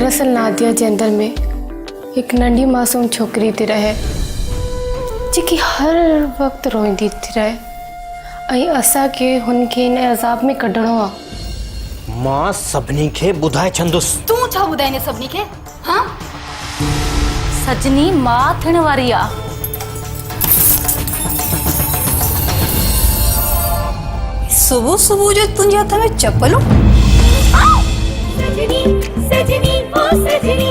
दरअसल नादिया जे अंदर में एक नंढी मासूम छोकरी थी रहे जेकी हर वक्त रोईंदी थी रहे ऐं असांखे हुनखे इन अज़ाब में कढणो आहे। मां सभिनी खे ॿुधाए छंदुसि। तूं छा ॿुधाईंदे सभिनी खे? हाँ सजनी मां थियण वारी आहे। सुबह सुबह जो तुंहिंजे हथ में चप्पलूं। सजनी सजनी ओ सजनी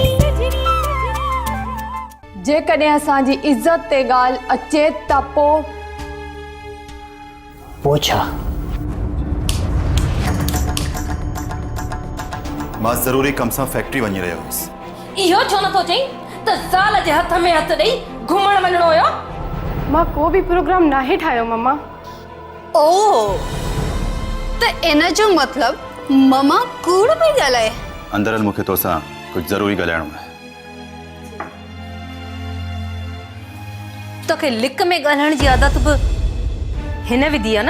जेकॾहिं असांजी इज्जत ते ॻाल्हि अचे त पोइ छा? मां ज़रूरी कम सां फैक्ट्री वञी रहियो हुयुसि। इहो छो नथो चई त ज़ाल जे हथ में हथ ॾेई घुमण वञणो हुयो? मां को बि प्रोग्राम नाहे ठाहियो मम्मा। ओ त इन जो मतलब ममा कूड़ पई ॻाल्हाए। अंदर हल, मूंखे तोसां कुछ ज़रूरी ॻाल्हाइणो आहे। तोखे लिक में ॻाल्हाइण जी आदत बि हिन विधी आहे न।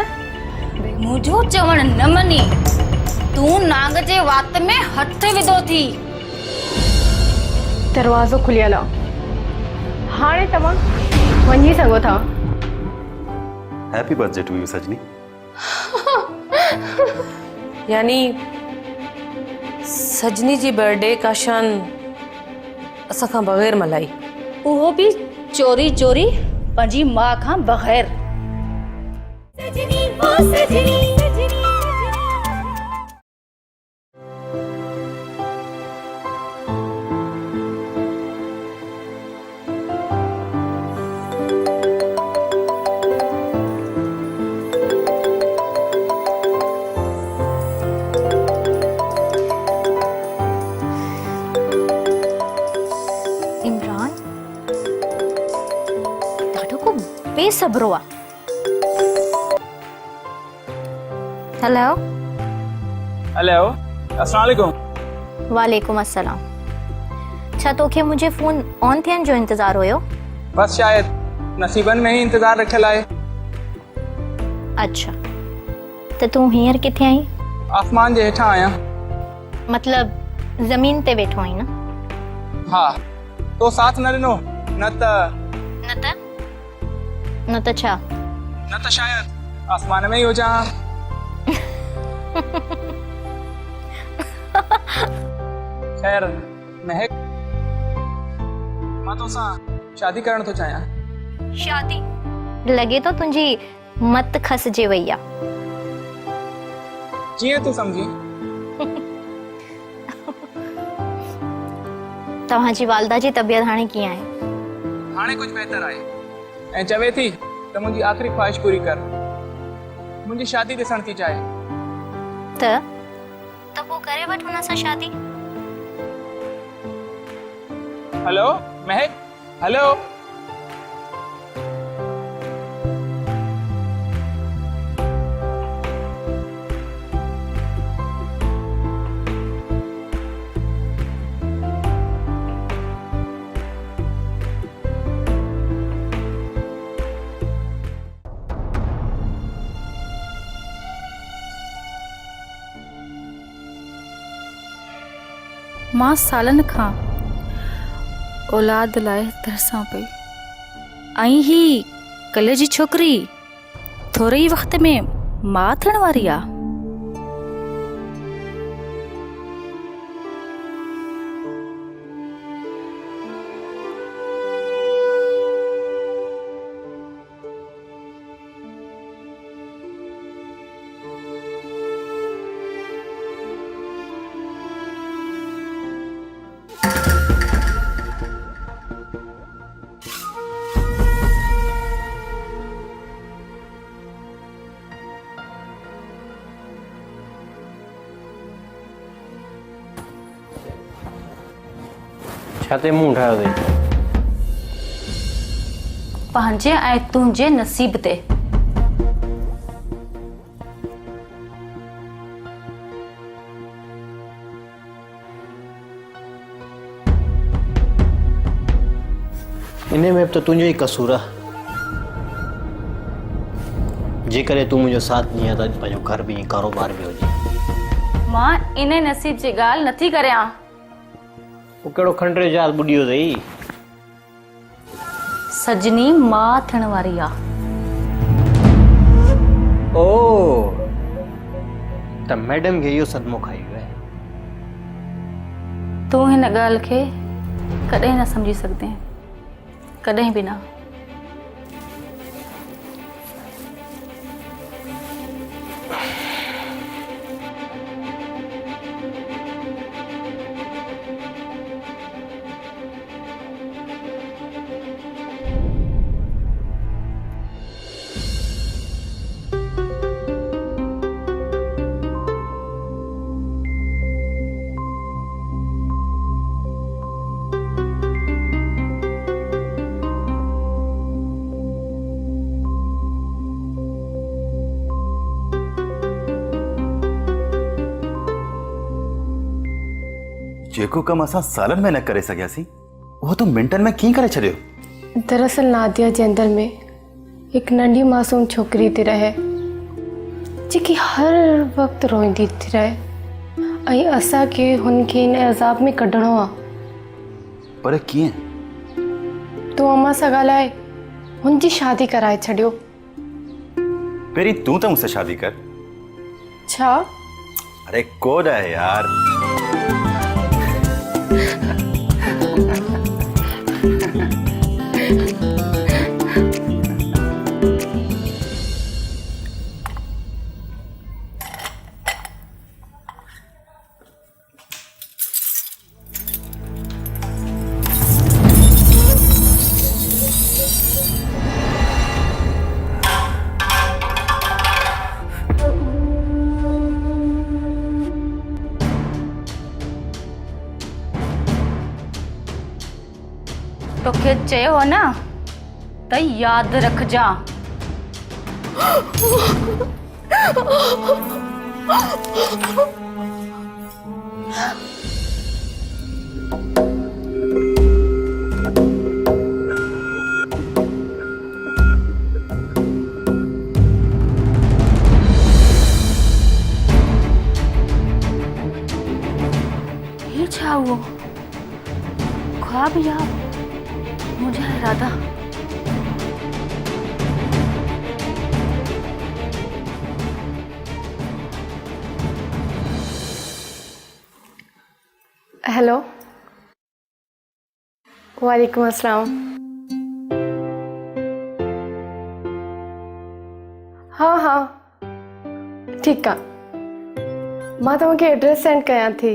मुंहिंजो चवण न मनी तूं नांग जे वात में हथ विधो थी। दरवाज़ो खुलियल आहे, हाणे तव्हां वञी सघो था। हैप्पी बर्थडे टू यू सजनी। यानी सजनी जी बर्थडे का शान असां खां बग़ैर मल्हाई, उहो बि चोरी चोरी पंहिंजी मां खां बग़ैर। सजनी ओ सजनी इमरान ॾाढो को बेसब्रो आहे। हेलो हेलो, अस्सलाम वालेकुम। वालेकुम अस्सलाम। छा तोखे मुंहिंजे फ़ोन ऑन थियण जो इंतज़ारु हुयो? बस शायद नसीबन में ही इंतजार रखियल आहे। अच्छा, त तूं हींअर किथे आहीं? आसमान जे हेठां आहियां। मतलब ज़मीन ते वेठो आहीं न? हा, तो साथ न ॾिनो न त छा? न त शायद आसमान में ही हुजां। खैर महक, मां तोसां शादी करण थो चाहियां। शादी? लॻे थो तुंहिंजी मत खसिजे वई आहे। जीअं तूं सम्झी। तव्हांजी वालदा जी तबियत हाणे कीअं आहे? हाणे कुछ बेहतर आहे ऐं चवे थी त मुंहिंजी आख़िरी ख्वाहिश पूरी कर। मुंहिंजी शादी ॾिसण थी चाहे। त पोइ करे वठ हुन सां शादी। हेलो महक, हेलो। मां सालन खां औलाद लाइ तरसां पई, ऐं ही कल्ह जी छोकिरी थोरे ई वक़्त में मां थियण वारी आहे। छाते मुंहुं ठाहियो अथई? पंहिंजे ऐं तुंहिंजे नसीब ते। इन में तो तुंहिंजो ई कसूर आहे। जेकॾहिं तूं मुंहिंजो साथ ॾींअं त पंहिंजो घर बि कारोबार बि हुजे। मां इन नसीब जी ॻाल्हि नथी करियां। वो कहिड़ो खंडरे जहाज बुॾियो अथई। सजनी मां थियण वारी आहे। ओ त मैडम खे इहो सदमो खाई वियो आहे। तूं हिन ॻाल्हि खे कॾहिं न सम्झी सघंदे, कॾहिं बि न। जेको कम असां सालनि में न करे सघियासीं उहो तूं मिंटनि में कीअं करे छॾियो। दरअसल नादिया जे अंदर में हिकु नंढी मासूम छोकिरी थी रहे जेकी हर वक़्तु रोईंदी थी रहे ऐं असांखे हुनखे इन अज़ाब में कढणो आहे। पर कीअं? तूं अम्मा सां ॻाल्हाए हुनजी शादी कराए छॾियो। पहिरीं तूं त मूंसां शादी कर। छा? अरे कोड है यार। तोखे चयो आहे न त यादि रखजा। ये छा हुओ? ख्वाब या मुझे इरादा? हेलो, वालेकुम अस्सलाम। हाँ हाँ ठीक आहे, मां तव्हांखे एड्रेस सेंड कयां थी।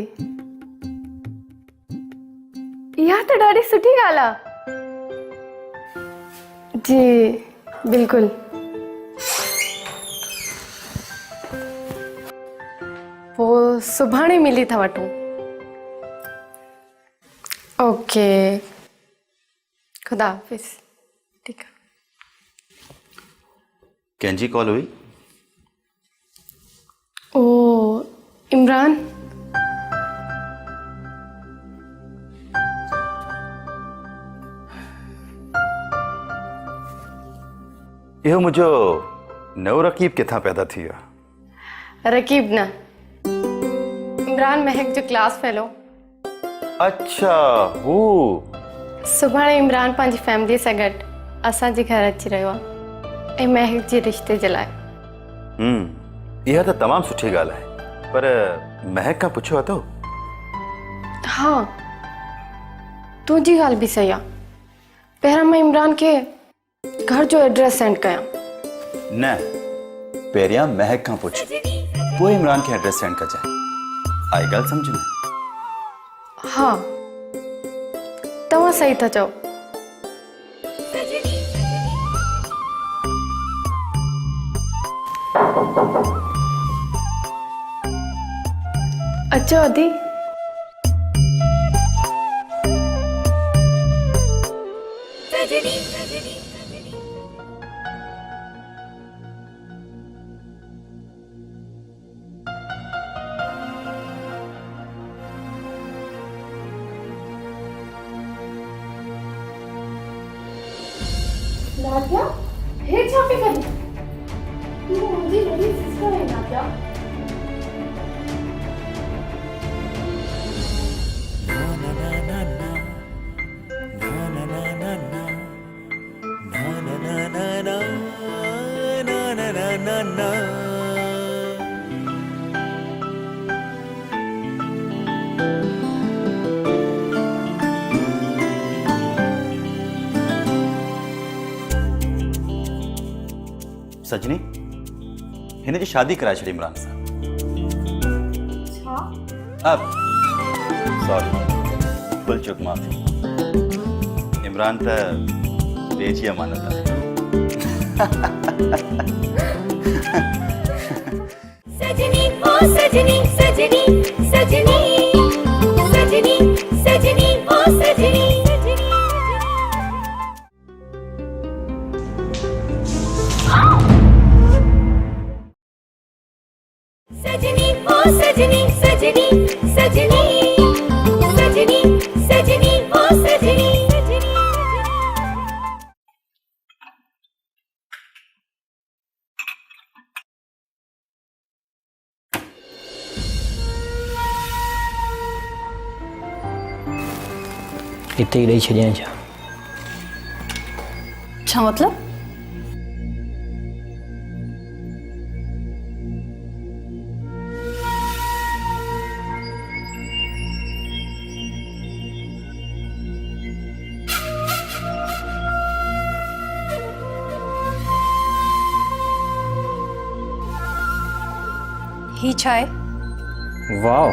इहा त ॾाढी सुठी ॻाल्हि आहे। जी बिल्कुलु। पोइ सुभाणे मिली था वठूं। ओके, खुदा हाफ़िज़। ठीकु आहे। कंहिंजी कॉल हुई? ओ इमरान। इहो मुंहिंजो नओं रकीब किथां पैदा थी वियो? रकीब न, इमरान महक जो क्लास फेलो। अच्छा हू। सुभाणे इमरान पंहिंजी फैमिली सां गॾु असांजे घर अची रहियो आहे ऐं महक जे रिश्ते जे लाइ। इहा त तमामु सुठी ॻाल्हि आहे, पर महक खां पुछियो अथव? हाँ, तुंहिंजी ॻाल्हि बि सही आहे। पहिरां मां इमरान खे घर जो एड्रेस सेंड कयां। न, पहिरियां महक खां पुछ, पोइ इमरान खे एड्रेस सेंड कजांइ। आई ॻाल्हि सम्झ में? हाँ, तव्हां सही था चओ। अचो अदी। नादिया, हे छा पई करी? तू मुंहिंजी वॾी सिस्टर आहे नादिया। सजनी हिन जी शादी कराए छड़ी इमरान सां। अब सॉरी भुल चुक माफ़ी। इमरान त बेची अमानत है। सजनी ओ सजनी सजनी सजनी सजनी सजनी ओ सजनी सजनी ओ सजनी सजनी सजनी सजनी सजनी ओ सजनी हिते ही ॾेई छॾियईं छा? छा मतलब? ही छा आहे? वाह,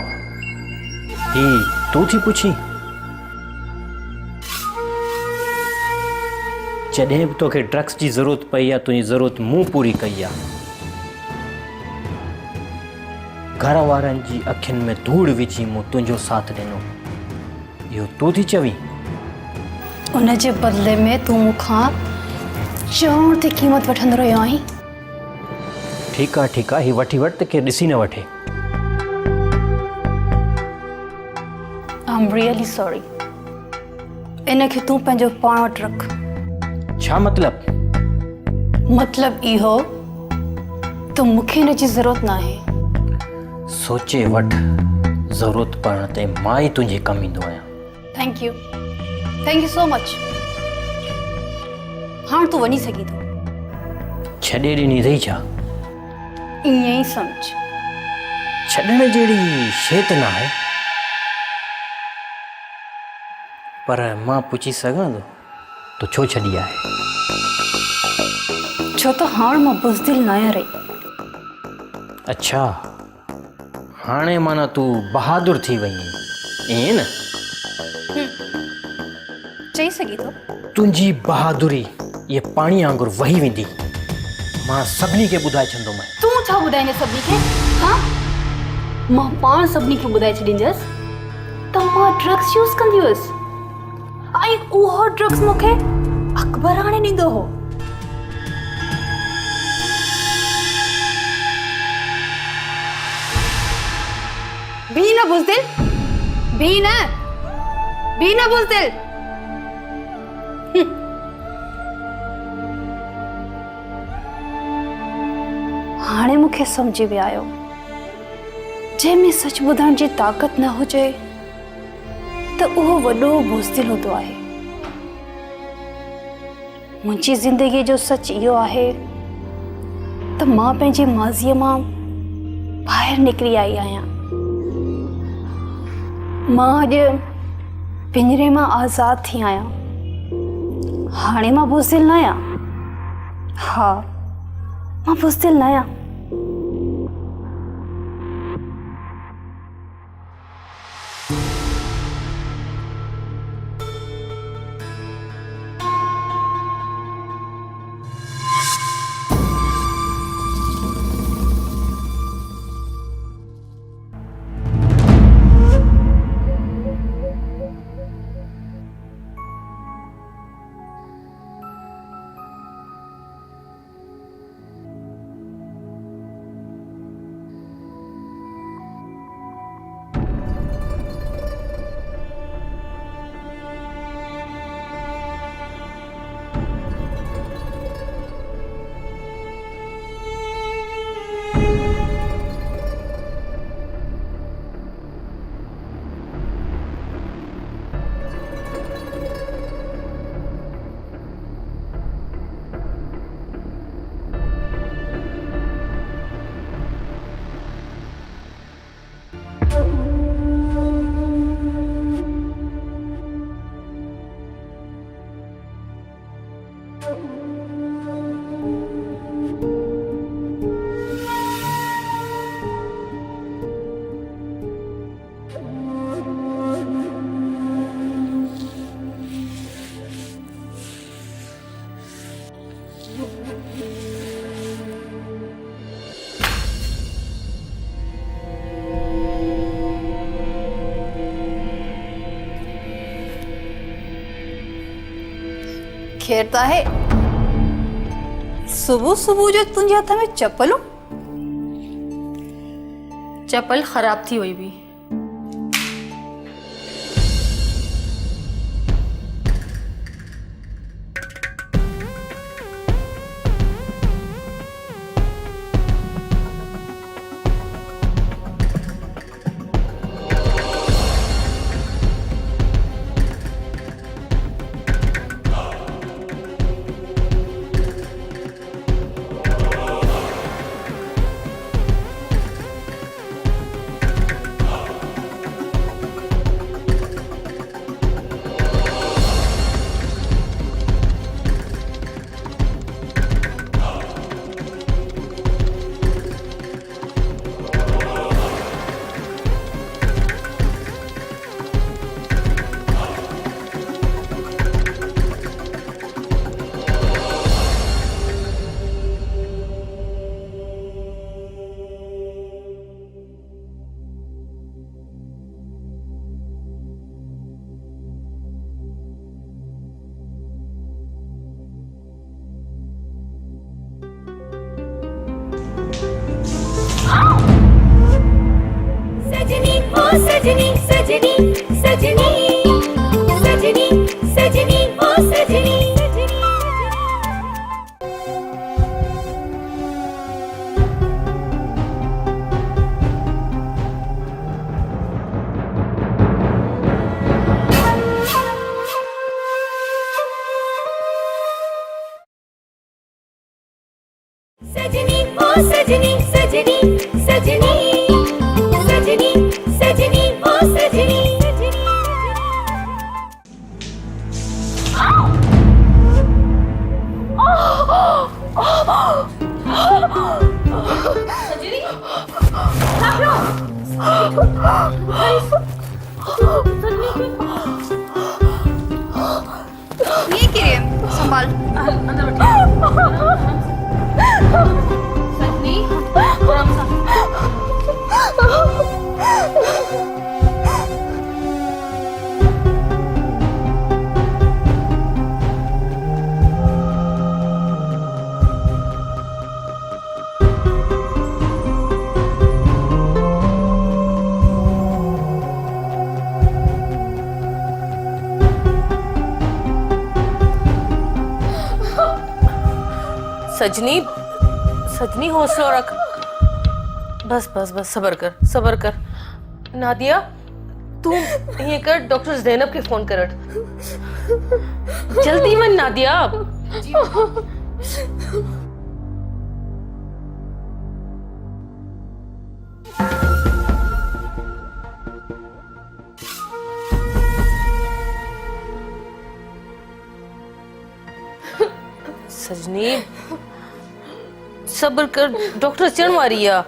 ही तू थी पुछी? जॾहिं बि तोखे ड्रग्स जी ज़रूरत पई आहे, तुंहिंजी ज़रूरत मूं पूरी कई आहे। घर वारनि जी अखियुनि में धूड़ विझी मूं तुंहिंजो साथ ॾिनो। इहो तूं थी चवीं? उन जे बदले में तूं मूंखां चवण ते क़ीमत वठंदो रहियो आहीं। ठीकु आहे, ही वठी वठ त केरु ॾिसी न वठे। I am really sorry. इन खे तूं पंहिंजो पाण वटि रख। छा मतलब? मतलब इहो त मूंखे हिन जी ज़रूरत न आहे। सोचे वठ, ज़रूरत पवण ते मां ई तुंहिंजे कमु ईंदो आहियां। Thank you so much. हाणे तूं वञी सघीं थो। छॾे ॾिनी अथई छा? ईअं ई सम्झ। छॾण जहिड़ी शइ त न आहे, पर मां पुछी सघां थो तो छो छॾी आहे? छो त हाणे मां बुज़दिल न आहियां रही। अच्छा, हाणे माना तूं बहादुर थी वई आहीं, ईअं न? चई सघी थो। तुंहिंजी बहादुरी ये पाणी वांगुरु वही वेंदी। मां सभिनी खे ॿुधाए छॾंदोमांइ। तूं छा ॿुधाईंदे सभिनी खे? हाँ, मां पाण सभिनी खे ॿुधाए छॾींदसि त मां ड्रग्स यूज़ कंदी हुअसि ऐं उहो ड्रग्स मूंखे अकबर आणे ॾींदो हो। भी न बुज़दिल, भी न बुज़दिल। हाणे मूंखे सम्झी वियो आयो, जंहिंमें सच ॿुधण जी ताक़त न हुजे त उहो वॾो बुज़दिल हूंदो आहे। मुंहिंजी ज़िंदगी जो सच इहो आहे त मां पंहिंजे माज़ीअ मां ॿाहिरि निकिरी आई आहियां। मां अॼु पिंजरे मां आज़ाद थी आहियां। हाणे मां बुज़दिल न आहियां। हा, मां बुज़दिल न आहियां। खैर ता है सुबह सुबह जो तुझे हथ में चप्पल हो चप्पल खराब थी हुई भी। सजनी ओ सजनी सजनी सजनी सजनी सजनी ओ सजनी सजनी ओ सजनी सजनी सजनी सजनी सजनी ओ सजनी ये किरे संभाल अंदर सजनी आराम से सजनी सजनी हौसला रख। बस बस बस सबर कर। नादिया तू ये कर, डॉक्टर ज़ैनब के फोन कर जल्दी मन नादिया। सजनी सब्र कर, डॉक्टर चढ़ मारी है।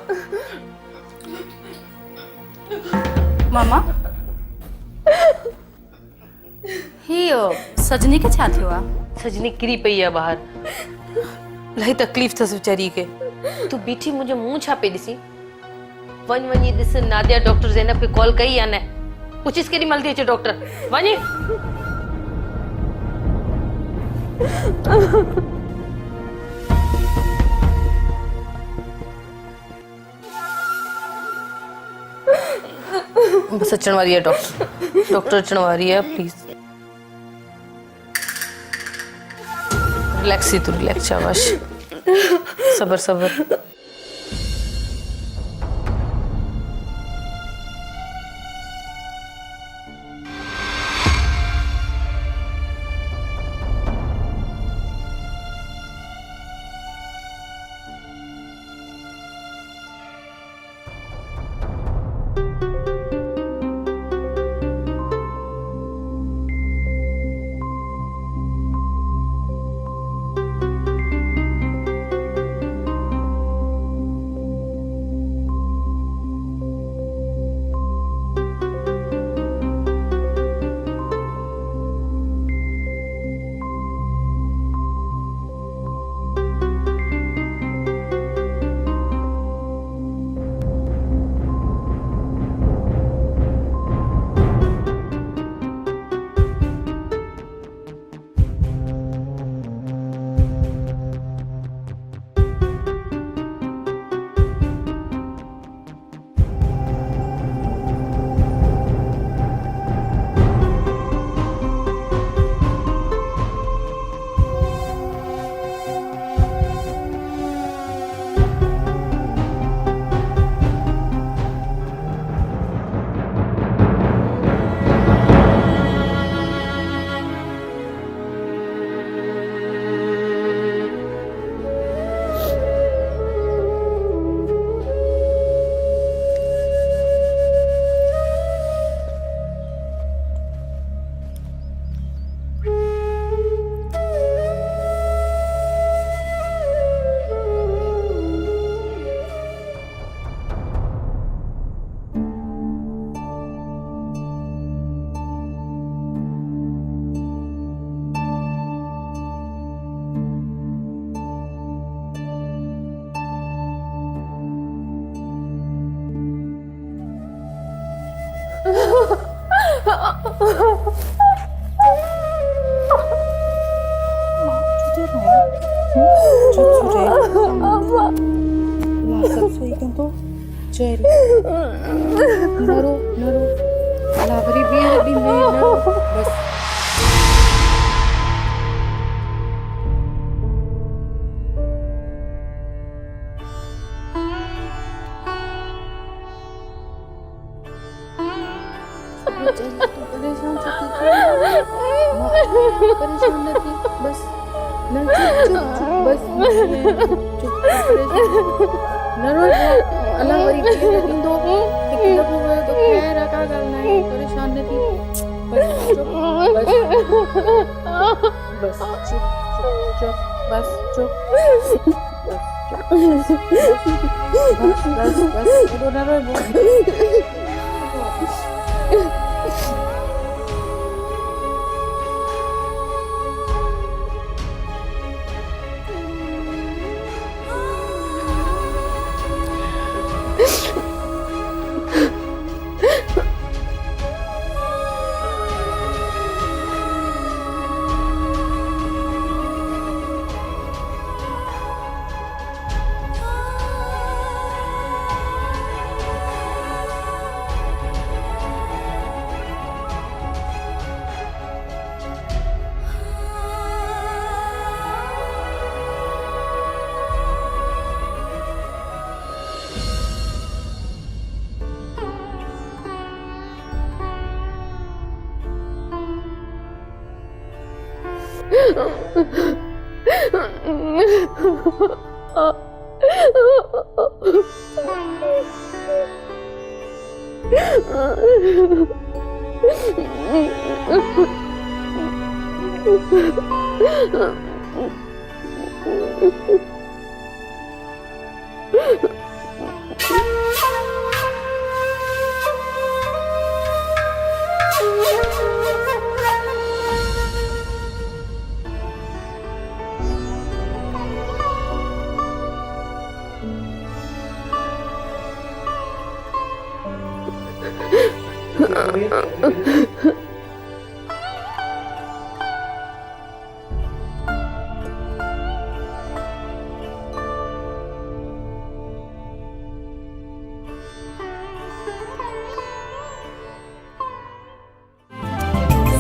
मामा ही सजनी के छा थियो सजनी किरी पई है बाहर, इलाही तकलीफ़ थस बेचारी के। तू बीठी मुझे मुंह छा पे ॾिसी। वञी ॾिस नादिया डॉक्टर ज़ैनब के कॉल कई या न, पुछिस केॾी महिल थी अचे डॉक्टर। वञी बस अचण वारी है डॉक्टर अचण वारी है, प्लीज रिलैक्स ही तू, रिलैक्स शाबाश, सबर।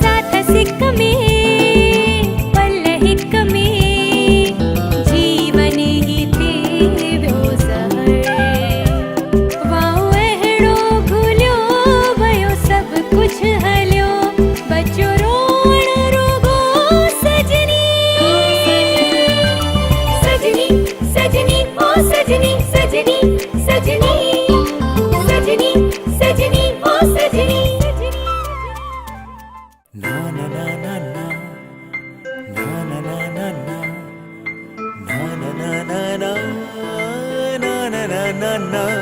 साथ सिक्क में पल्लहिक में जीवन ही तेरो सहर वाओ एहड़ो भूलियो भयो सब कुछ हलियो बचो रोण रोगो सजनी सजनी सजनी ओ सजनी सजनी सजनी सजनी सजनी ओ सजनी na na